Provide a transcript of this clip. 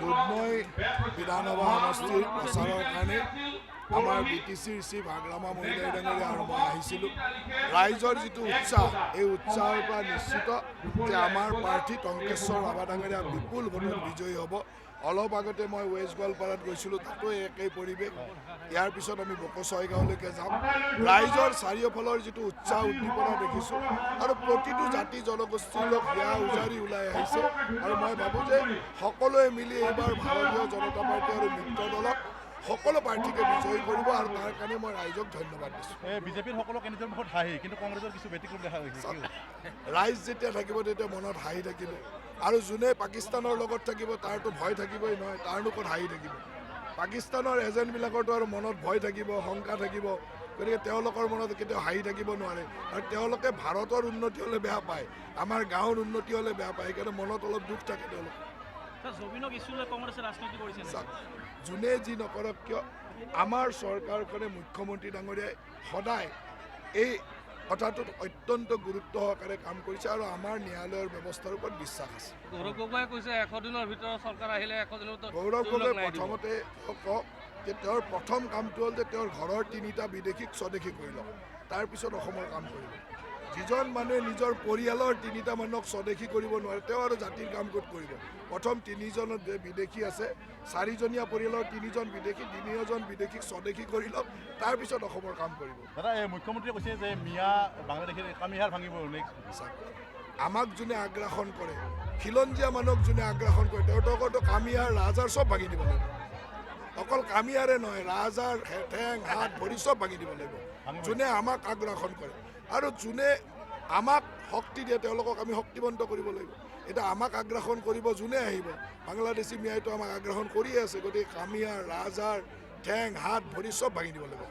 দুধনৈ বিধানসভা সমষ্টিৰ প্ৰচাৰৰ কাৰণে আমাৰ BTCৰ চিফ আগ্ৰামা মহিলাই ডাঙৰীয়া আৰু মই আহিছিলোঁ। ৰাইজৰ যিটো উৎসাহ, এই উৎসাহৰ পৰা নিশ্চিত যে আমাৰ প্ৰাৰ্থী টংকেশ্বৰ ৰাভা ডাঙৰীয়া বিপুল ভোটত বিজয়ী হ'ব। অলপ আগতে মই ৱেষ্ট গোৱালপাৰাত গৈছিলোঁ, তাতো একেই পৰিৱেশ। ইয়াৰ পিছত আমি বকচয়গাঁৱলৈকে যাম। ৰাইজৰ চাৰিওফালৰ যিটো উৎসাহ উদ্দীপনা দেখিছোঁ আৰু প্ৰতিটো জাতি জনগোষ্ঠীৰ লোক হিয়া উজাৰি ওলাই আহিছে আৰু মই ভাবোঁ যে সকলোৱে মিলি এইবাৰ ভাৰতীয় জনতা পাৰ্টী আৰু মিত্ৰ দলক সকলো প্ৰাৰ্থীকে বিজয়ী কৰিব আৰু তাৰ কাৰণে মই ৰাইজক ধন্যবাদ দিছোঁ। বিজেপিৰ সকলো কেন্দ্ৰীয় মুখত হাঁহি, কিন্তু কংগ্ৰেছৰ কিছু ব্যতিক্ৰম দেখা গৈছে। ৰাইজ যেতিয়া থাকিব তেতিয়া মনত হাঁহি থাকিব আৰু যোনে পাকিস্তানৰ লগত থাকিব তাৰতো ভয় থাকিবই নহয়, তাৰনো ক'ত হাঁহি থাকিব। পাকিস্তানৰ এজেণ্টবিলাকৰতো আৰু মনত ভয় থাকিব, শংকা থাকিব, গতিকে তেওঁলোকৰ মনত কেতিয়াও হাঁহি থাকিব নোৱাৰে আৰু তেওঁলোকে ভাৰতৰ উন্নতি হ'লে বেয়া পায়, আমাৰ গাঁৱৰ উন্নতি হ'লে বেয়া পায়, সেইকাৰণে মনত অলপ দুখ থাকে তেওঁলোকৰ। যোনে যি নকৰক কিয় আমাৰ চৰকাৰখনে মুখ্যমন্ত্ৰী ডাঙৰীয়াই সদায় এই কথাটোত অত্যন্ত গুৰুত্ব সহকাৰে কাম কৰিছে আৰু আমাৰ ন্যায়ালয়ৰ ব্যৱস্থাৰ ওপৰত বিশ্বাস আছে। গৌৰৱ গগৈয়ে কৈছে 100 দিনৰ ভিতৰত চৰকাৰ আহিলে 100 দিনত। গৌৰৱ গগৈ প্ৰথমতে কওক যে তেওঁৰ প্ৰথম কামটো হ'ল যে তেওঁৰ ঘৰৰ 3টা বিদেশীক স্বদেশী কৰি লওক, তাৰপিছত অসমৰ কাম কৰিব। যিজন মানুহে নিজৰ পৰিয়ালৰ 3টা মানুহক স্বদেশী কৰিব নোৱাৰে তেওঁ আৰু জাতিৰ কাম ক'ত কৰিব। প্ৰথম 3জন বিদেশী আছে, 4জনীয়া পৰিয়ালৰ 3জন বিদেশী, 3জন বিদেশীক স্বদেশী কৰি লওক, তাৰপিছত অসমৰ কাম কৰিব। দাদা, এই মুখ্যমন্ত্ৰীয়ে কৈছে যে মিয়া বাংলাদেশৰ কামিহাৰ ভাঙিব। আমাক যোনে আগ্ৰাসন কৰে, খিলঞ্জীয়া মানুহক যোনে আগ্ৰাসন কৰে, তেওঁলোকৰতো কামিহাৰ ৰাজহাড় চব ভাঙি দিব লাগিব। অকল কামিহাৰে নহয়, ৰাজহাড়, ঠেং, হাত, ভৰি চব ভাঙি দিব লাগিব যোনে আমাক আগ্ৰাসন কৰে। আৰু যোনে আমাক শক্তি দিয়ে তেওঁলোকক আমি শক্তিবন্ত কৰিব লাগিব। এতিয়া আমাক আগ্ৰাসন কৰিব যোনে আহিব, বাংলাদেশী মিয়াইতো আমাক আগ্ৰাসন কৰিয়ে আছে, গতিকে কামিহাৰ, ৰাজহাড়, ঠেং, হাত, ভৰি চব ভাঙি দিব লাগিব।